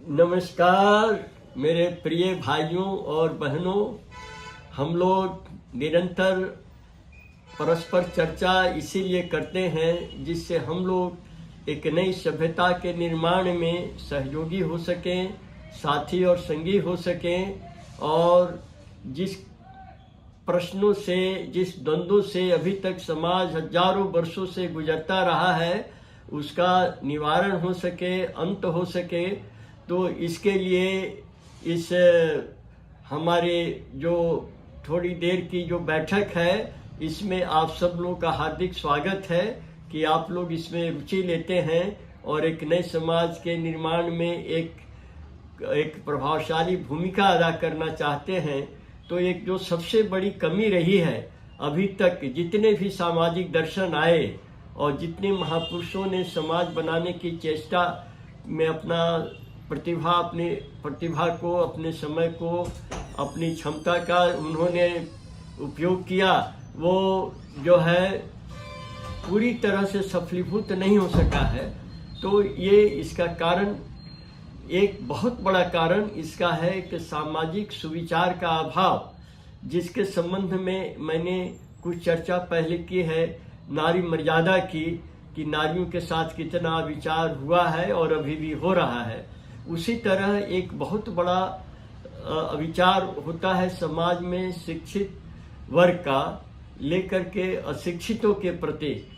नमस्कार मेरे प्रिय भाइयों और बहनों। हम लोग निरंतर परस्पर चर्चा इसीलिए करते हैं जिससे हम लोग एक नई सभ्यता के निर्माण में सहयोगी हो सकें, साथी और संगी हो सकें और जिस प्रश्नों से, जिस द्वंद्वों से अभी तक समाज हजारों वर्षों से गुजरता रहा है उसका निवारण हो सके, अंत हो सके। तो इसके लिए इस हमारे जो थोड़ी देर की जो बैठक है इसमें आप सब लोगों का हार्दिक स्वागत है कि आप लोग इसमें रुचि लेते हैं और एक नए समाज के निर्माण में एक प्रभावशाली भूमिका अदा करना चाहते हैं। तो एक जो सबसे बड़ी कमी रही है अभी तक, जितने भी सामाजिक दर्शन आए और जितने महापुरुषों ने समाज बनाने की चेष्टा में अपनी प्रतिभा को, अपने समय को, अपनी क्षमता का उन्होंने उपयोग किया, वो जो है पूरी तरह से सफलीभूत नहीं हो सका है। तो ये इसका कारण, एक बहुत बड़ा कारण इसका है कि सामाजिक सुविचार का अभाव, जिसके संबंध में मैंने कुछ चर्चा पहले की है, नारी मर्यादा की, कि नारियों के साथ कितना विचार हुआ है और अभी भी हो रहा है। उसी तरह एक बहुत बड़ा विचार होता है समाज में शिक्षित वर्ग का लेकर के अशिक्षितों के प्रति।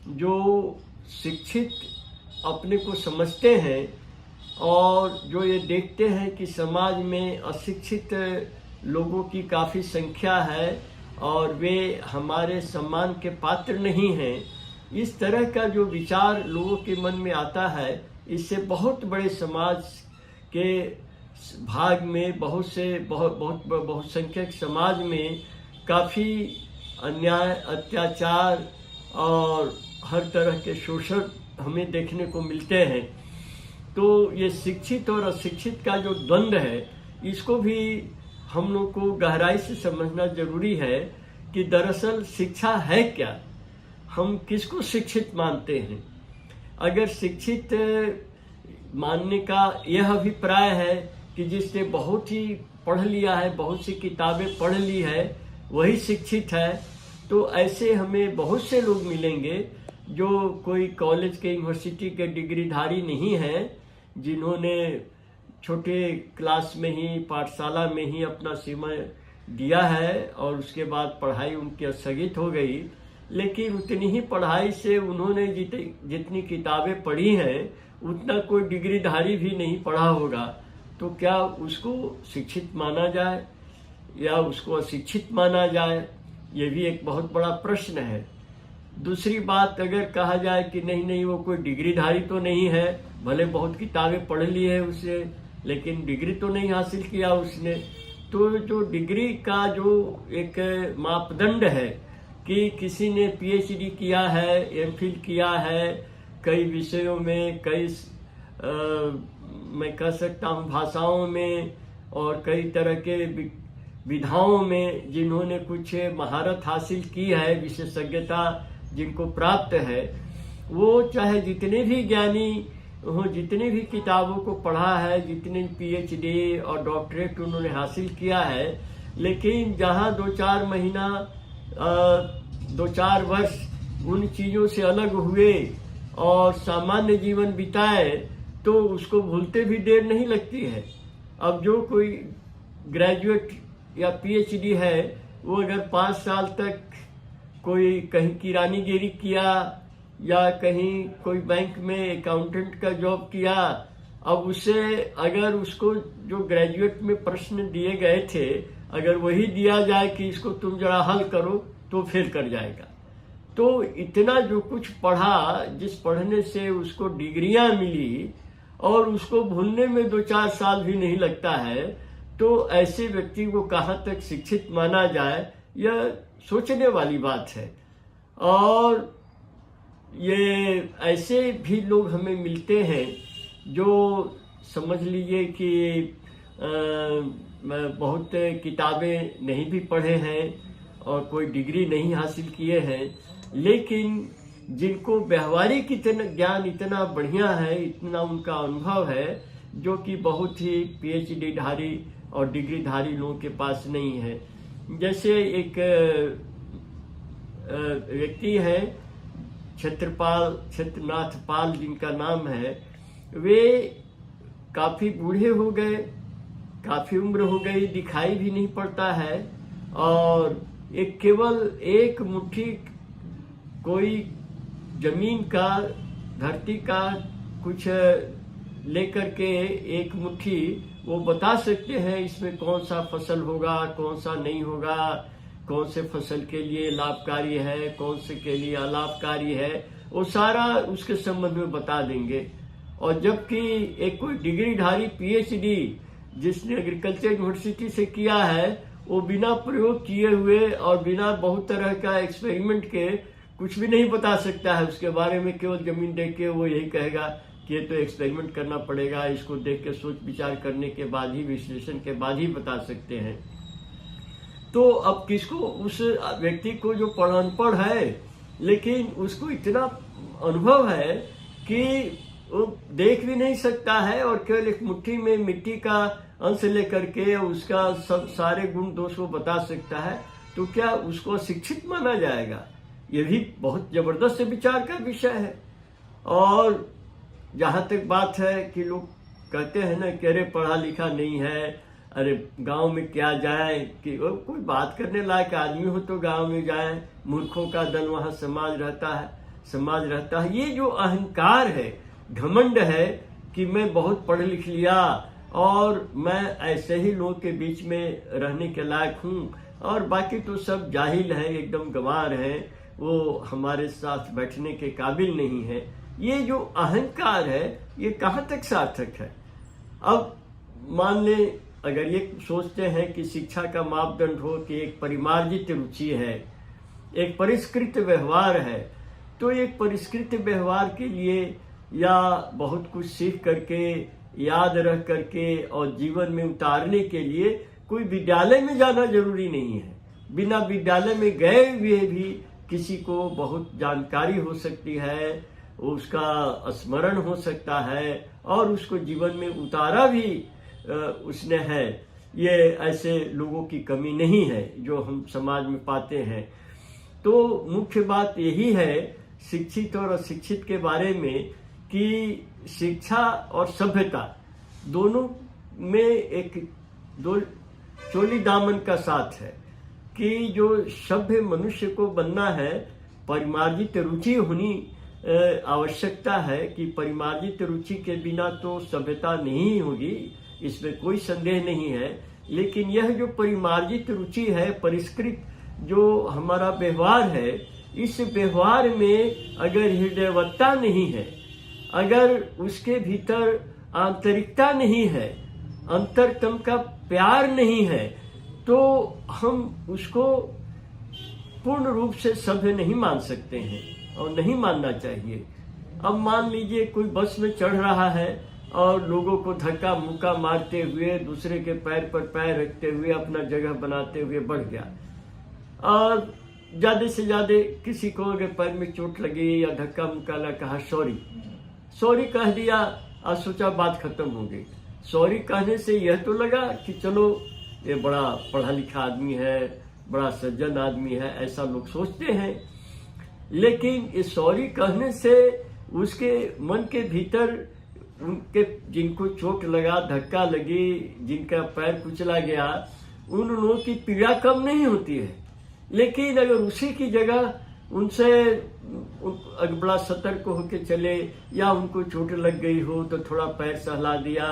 जो शिक्षित अपने को समझते हैं और जो ये देखते हैं कि समाज में अशिक्षित लोगों की काफ़ी संख्या है और वे हमारे सम्मान के पात्र नहीं हैं, इस तरह का जो विचार लोगों के मन में आता है, इससे बहुत बड़े समाज के भाग में, बहुसंख्यक समाज में काफ़ी अन्याय, अत्याचार और हर तरह के शोषण हमें देखने को मिलते हैं। तो ये शिक्षित और अशिक्षित का जो द्वंद्व है, इसको भी हम लोग को गहराई से समझना जरूरी है कि दरअसल शिक्षा है क्या, हम किसको शिक्षित मानते हैं। अगर शिक्षित मानने का यह अभिप्राय है कि जिसने बहुत ही पढ़ लिया है, बहुत सी किताबें पढ़ ली है, वही शिक्षित है, तो ऐसे हमें बहुत से लोग मिलेंगे जो कोई कॉलेज के, यूनिवर्सिटी के डिग्रीधारी नहीं हैं, जिन्होंने छोटे क्लास में ही, पाठशाला में ही अपना समय दिया है और उसके बाद पढ़ाई उनकी स्थगित हो गई। लेकिन उतनी ही पढ़ाई से उन्होंने जितनी किताबें पढ़ी हैं उतना कोई डिग्रीधारी भी नहीं पढ़ा होगा। तो क्या उसको शिक्षित माना जाए या उसको अशिक्षित माना जाए, ये भी एक बहुत बड़ा प्रश्न है। दूसरी बात, अगर कहा जाए कि नहीं वो कोई डिग्रीधारी तो नहीं है, भले बहुत किताबें पढ़ ली है उसने, लेकिन डिग्री तो नहीं हासिल किया उसने, तो जो डिग्री का जो एक मापदंड है कि किसी ने पीएचडी किया है, एमफिल किया है कई विषयों में, कई मैं कह सकता हूँ भाषाओं में और कई तरह के विधाओं में जिन्होंने कुछ महारत हासिल की है, विशेषज्ञता जिनको प्राप्त है, वो चाहे जितने भी ज्ञानी हो, जितने भी किताबों को पढ़ा है, जितने पीएचडी और डॉक्टरेट उन्होंने हासिल किया है, लेकिन जहाँ 2-4 महीना, 2-4 वर्ष उन चीज़ों से अलग हुए और सामान्य जीवन बिताए, तो उसको भूलते भी देर नहीं लगती है। अब जो कोई ग्रेजुएट या पीएचडी है, वो अगर 5 साल तक कोई कहीं किरानीगिरी किया या कहीं कोई बैंक में अकाउंटेंट का जॉब किया, अब उससे अगर उसको जो ग्रेजुएट में प्रश्न दिए गए थे, अगर वही दिया जाए कि इसको तुम जरा हल करो, तो फेल कर जाएगा। तो इतना जो कुछ पढ़ा, जिस पढ़ने से उसको डिग्रियां मिली और उसको भूलने में 2-4 साल भी नहीं लगता है, तो ऐसे व्यक्ति को कहाँ तक शिक्षित माना जाए, यह सोचने वाली बात है। और ये ऐसे भी लोग हमें मिलते हैं जो समझ लीजिए कि बहुत किताबें नहीं भी पढ़े हैं और कोई डिग्री नहीं हासिल किए हैं, लेकिन जिनको व्यवहारिक ज्ञान इतना बढ़िया है, इतना उनका अनुभव है जो कि बहुत ही PhD धारी और डिग्रीधारी लोगों के पास नहीं है। जैसे एक व्यक्ति है क्षेत्रनाथ पाल जिनका नाम है, वे काफ़ी बूढ़े हो गए, काफ़ी उम्र हो गई, दिखाई भी नहीं पड़ता है, और केवल एक मुट्ठी कोई जमीन का, धरती का कुछ लेकर के एक मुट्ठी वो बता सकते हैं इसमें कौन सा फसल होगा, कौन सा नहीं होगा, कौन से फसल के लिए लाभकारी है, कौन से के लिए अलाभकारी है, वो सारा उसके संबंध में बता देंगे। और जबकि एक कोई डिग्रीधारी PhD जिसने एग्रीकल्चर यूनिवर्सिटी से किया है, वो बिना प्रयोग किए हुए और बिना बहुत तरह का एक्सपेरिमेंट के कुछ भी नहीं बता सकता है उसके बारे में। केवल जमीन देख के वो यही कहेगा कि ये तो एक्सपेरिमेंट करना पड़ेगा, इसको देख के सोच विचार करने के बाद ही, विश्लेषण के बाद ही बता सकते हैं। तो अब किसको, उस व्यक्ति को जो अनपढ़ है लेकिन उसको इतना अनुभव है कि वो देख भी नहीं सकता है और केवल एक मुट्ठी में मिट्टी का अंश लेकर के उसका सब सारे गुण दोष वो बता सकता है, तो क्या उसको शिक्षित माना जाएगा? ये भी बहुत जबरदस्त विचार का विषय है। और जहाँ तक बात है कि लोग कहते हैं ना कि अरे पढ़ा लिखा नहीं है, अरे गांव में क्या जाए, कि कोई बात करने लायक आदमी हो तो गांव में जाए, मूर्खों का दल वहाँ समाज रहता है। ये जो अहंकार है, घमंड है कि मैं बहुत पढ़ लिख लिया और मैं ऐसे ही लोगों के बीच में रहने के लायक हूँ और बाकी तो सब जाहिल है, एकदम गंवार है, वो हमारे साथ बैठने के काबिल नहीं है। ये जो अहंकार है ये कहाँ तक सार्थक है? अब मान ले अगर ये सोचते हैं कि शिक्षा का मापदंड हो कि एक परिमार्जित रुचि है, एक परिष्कृत व्यवहार है, तो एक परिष्कृत व्यवहार के लिए या बहुत कुछ सीख करके, याद रख करके और जीवन में उतारने के लिए कोई विद्यालय में जाना जरूरी नहीं है। बिना विद्यालय में गए हुए भी किसी को बहुत जानकारी हो सकती है, उसका स्मरण हो सकता है और उसको जीवन में उतारा भी उसने है। ये ऐसे लोगों की कमी नहीं है जो हम समाज में पाते हैं। तो मुख्य बात यही है शिक्षित और अशिक्षित के बारे में कि शिक्षा और सभ्यता दोनों में एक दो चोली दामन का साथ है कि जो सभ्य मनुष्य को बनना है, परिमार्जित रुचि होनी आवश्यकता है कि परिमार्जित रुचि के बिना तो सभ्यता नहीं होगी, इसमें कोई संदेह नहीं है। लेकिन यह जो परिमार्जित रुचि है, परिष्कृत जो हमारा व्यवहार है, इस व्यवहार में अगर हृदयवत्ता नहीं है, अगर उसके भीतर आंतरिकता नहीं है, अंतरतम का प्यार नहीं है, तो हम उसको पूर्ण रूप से सभ्य नहीं मान सकते हैं और नहीं मानना चाहिए। अब मान लीजिए कोई बस में चढ़ रहा है और लोगों को धक्का मुक्का मारते हुए, दूसरे के पैर पर पैर रखते हुए, अपना जगह बनाते हुए बढ़ गया और ज्यादा से ज्यादा किसी को अगर पैर में चोट लगी या धक्का मुक्का लगा, कहा सॉरी कह दिया और सोचा बात खत्म हो गई। सॉरी कहने से यह तो लगा कि चलो ये बड़ा पढ़ा लिखा आदमी है, बड़ा सज्जन आदमी है, ऐसा लोग सोचते हैं। लेकिन इस सॉरी कहने से उसके मन के भीतर उनके जिनको चोट लगा, धक्का लगी, जिनका पैर कुचला गया, उन लोगों की पीड़ा कम नहीं होती है। लेकिन अगर उसी की जगह उनसे बड़ा सतर्क होकर चले या उनको चोट लग गई हो तो थोड़ा पैर सहला दिया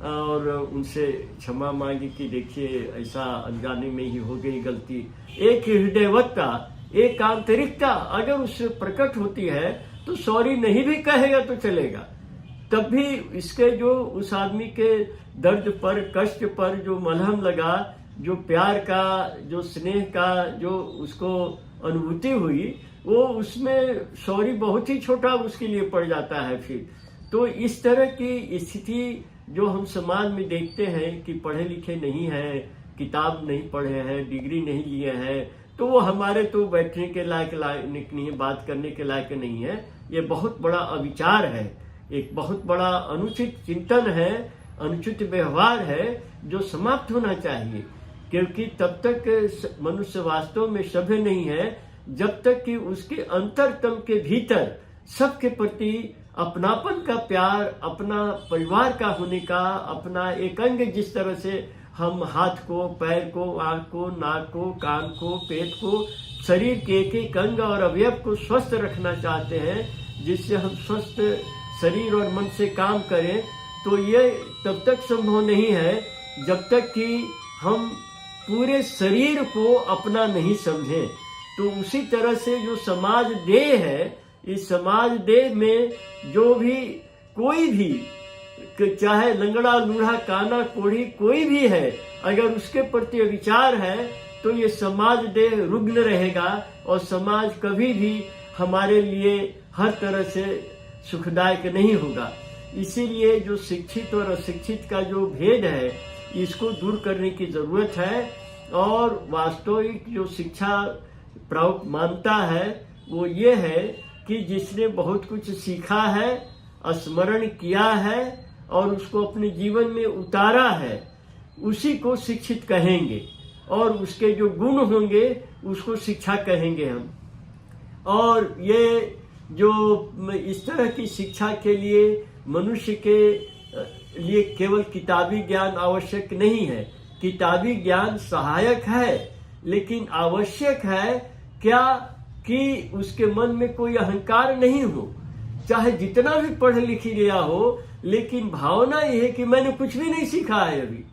और उनसे क्षमा मांगी कि देखिए ऐसा अनजाने में ही हो गई गलती, एक हृदयवत्ता, एक आंतरिकता अगर उससे प्रकट होती है तो सॉरी नहीं भी कहेगा तो चलेगा। तब भी इसके जो उस आदमी के दर्द पर, कष्ट पर जो मलहम लगा, जो प्यार का, जो स्नेह का जो उसको अनुभूति हुई, वो उसमें सॉरी बहुत ही छोटा उसके लिए पड़ जाता है फिर। तो इस तरह की स्थिति जो हम समाज में देखते हैं कि पढ़े लिखे नहीं हैं, किताब नहीं पढ़े हैं, डिग्री नहीं लिए हैं, तो वो हमारे तो बैठने के लायक नहीं है, बात करने के लायक नहीं है। ये बहुत बड़ा अविचार है, एक बहुत बड़ा अनुचित चिंतन है अनुचित व्यवहार है जो समाप्त होना चाहिए, क्योंकि तब तक मनुष्य वास्तव में सभ्य नहीं है जब तक कि उसके अंतरतम के भीतर सबके प्रति अपनापन का प्यार, अपना परिवार का होने का, अपना एक अंग, जिस तरह से हम हाथ को, पैर को, आंख को, नाक को, कान को, पेट को, शरीर के एक एक अंग और अवयव को स्वस्थ रखना चाहते हैं, जिससे हम स्वस्थ शरीर और मन से काम करें, तो ये तब तक संभव नहीं है जब तक कि हम पूरे शरीर को अपना नहीं समझें। तो उसी तरह से जो समाज देह है, इस समाज देह में जो भी कोई भी, चाहे लंगड़ा, लूढ़ा, काना, कोढ़ी कोई भी है, अगर उसके प्रति विचार है तो ये समाज देह रुग्ण रहेगा और समाज कभी भी हमारे लिए हर तरह से सुखदायक नहीं होगा। इसीलिए जो शिक्षित और अशिक्षित का जो भेद है, इसको दूर करने की जरूरत है। और वास्तविक जो शिक्षा प्रयोग मानता है वो ये है कि जिसने बहुत कुछ सीखा है, स्मरण किया है और उसको अपने जीवन में उतारा है, उसी को शिक्षित कहेंगे, और उसके जो गुण होंगे उसको शिक्षा कहेंगे हम। और ये जो इस तरह की शिक्षा के लिए मनुष्य के लिए केवल किताबी ज्ञान आवश्यक नहीं है। किताबी ज्ञान सहायक है, लेकिन आवश्यक है क्या कि उसके मन में कोई अहंकार नहीं हो। चाहे जितना भी पढ़ लिख लिया हो, लेकिन भावना यह है कि मैंने कुछ भी नहीं सीखा है अभी।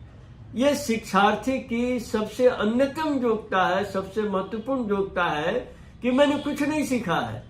यह शिक्षार्थी की सबसे अन्यतम योग्यता है, सबसे महत्वपूर्ण योग्यता है कि मैंने कुछ नहीं सीखा है।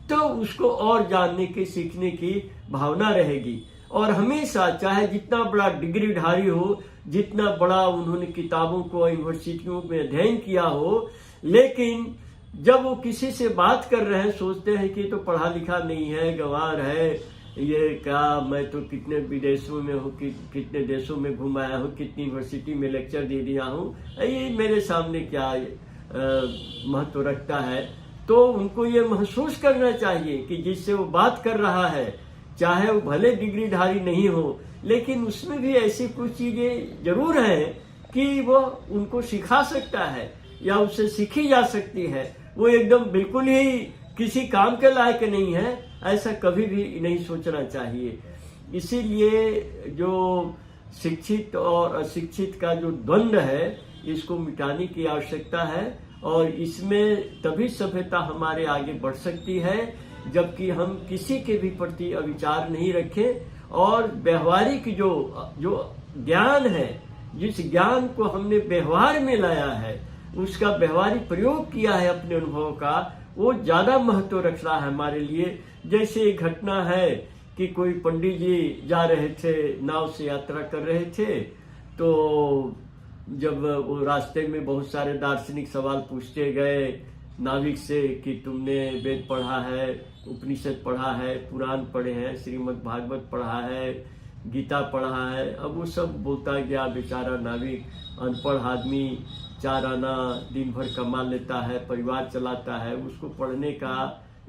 तो उसको और जानने की, सीखने की भावना रहेगी। और हमेशा चाहे जितना बड़ा डिग्रीधारी हो, जितना बड़ा उन्होंने किताबों को यूनिवर्सिटियों में अध्ययन किया हो, लेकिन जब वो किसी से बात कर रहे हैं सोचते हैं कि तो पढ़ा लिखा नहीं है, गंवार है, ये क्या, मैं तो कितने विदेशों में हूँ, कितने देशों में घुमाया हूँ, कितनी यूनिवर्सिटी में लेक्चर दे दिया हूँ, ये मेरे सामने क्या महत्व रखता है। तो उनको ये महसूस करना चाहिए कि जिससे वो बात कर रहा है, चाहे वो भले डिग्रीधारी नहीं हो, लेकिन उसमें भी ऐसी कुछ चीजें जरूर हैं कि वो उनको सिखा सकता है या उससे सीखी जा सकती है। वो एकदम बिल्कुल ही किसी काम के लायक नहीं है, ऐसा कभी भी नहीं सोचना चाहिए। इसीलिए जो शिक्षित और अशिक्षित का जो द्वंद्व है, इसको मिटाने की आवश्यकता है। और इसमें तभी सभ्यता हमारे आगे बढ़ सकती है जबकि हम किसी के भी प्रति अविचार नहीं रखें और व्यवहारिक जो ज्ञान है, जिस ज्ञान को हमने व्यवहार में लाया है, उसका व्यवहारिक प्रयोग किया है अपने अनुभव का, वो ज्यादा महत्व रख रहा है हमारे लिए। जैसे एक घटना है कि कोई पंडित जी जा रहे थे, नाव से यात्रा कर रहे थे, तो जब वो रास्ते में बहुत सारे दार्शनिक सवाल पूछते गए नाविक से कि तुमने वेद पढ़ा है, उपनिषद पढ़ा है, पुराण पढ़े हैं, श्रीमद् भागवत पढ़ा है, गीता पढ़ा है। अब वो सब बोलता गया। बेचारा नाविक, अनपढ़ आदमी, 4 आना दिन भर कमा लेता है, परिवार चलाता है, उसको पढ़ने का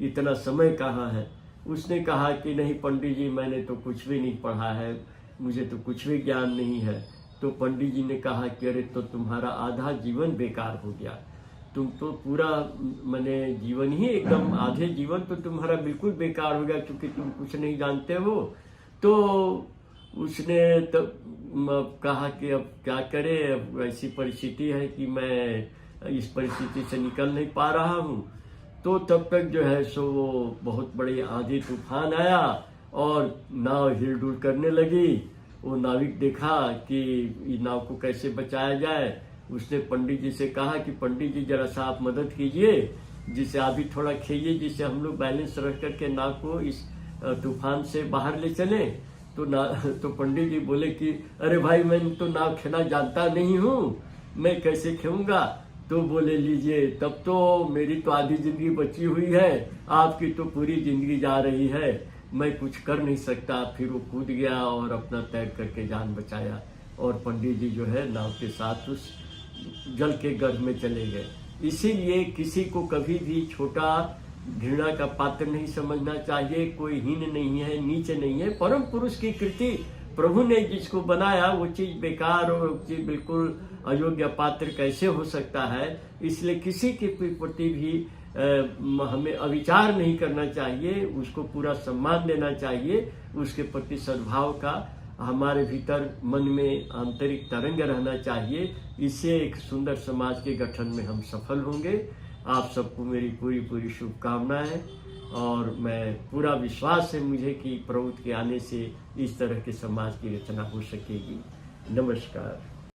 इतना समय कहाँ है। उसने कहा कि नहीं पंडित जी, मैंने तो कुछ भी नहीं पढ़ा है, मुझे तो कुछ भी ज्ञान नहीं है। तो पंडित जी ने कहा कि अरे तो तुम्हारा आधा जीवन बेकार हो गया, तुम तो पूरा मैंने जीवन ही एकदम, आधे जीवन तो तुम्हारा बिल्कुल बेकार हो गया क्योंकि तुम कुछ नहीं जानते हो। तो उसने तब कहा कि अब क्या करे, अब ऐसी परिस्थिति है कि मैं इस परिस्थिति से निकल नहीं पा रहा हूँ। तो तब तक जो है सो वो बहुत बड़ी आंधी तूफान आया और नाव हिलडुल करने लगी। वो नाविक देखा कि इस नाव को कैसे बचाया जाए। उसने पंडित जी से कहा कि पंडित जी जरा सा आप मदद कीजिए, जिसे आप भी थोड़ा खेइए, जिससे हम लोग बैलेंस रख करके नाव को इस तूफान से बाहर ले चले। तो पंडित जी बोले कि अरे भाई, मैं तो नाव खेना जानता नहीं हूँ, मैं कैसे खेऊंगा। तो बोले लीजिए, तब तो मेरी तो आधी जिंदगी बची हुई है, आपकी तो पूरी जिंदगी जा रही है, मैं कुछ कर नहीं सकता। फिर वो कूद गया और अपना तैर करके जान बचाया और पंडित जी जो है नाव के साथ उस जल के गर्भ में चले गए। इसीलिए किसी को कभी भी छोटा, घृणा का पात्र नहीं समझना चाहिए। कोई हीन नहीं है, नीच नहीं है। परम पुरुष की कृति प्रभु ने जिसको बनाया वो चीज़ बेकार और वो चीज़ बिल्कुल अयोग्य पात्र कैसे हो सकता है। इसलिए किसी के प्रति भी हमें अविचार नहीं करना चाहिए, उसको पूरा सम्मान देना चाहिए, उसके प्रति सद्भाव का हमारे भीतर मन में आंतरिक तरंग रहना चाहिए। इससे एक सुंदर समाज के गठन में हम सफल होंगे। आप सबको मेरी पूरी पूरी शुभकामनाएं और मैं पूरा विश्वास है मुझे कि प्रभु के आने से इस तरह के समाज की रचना हो सकेगी। नमस्कार।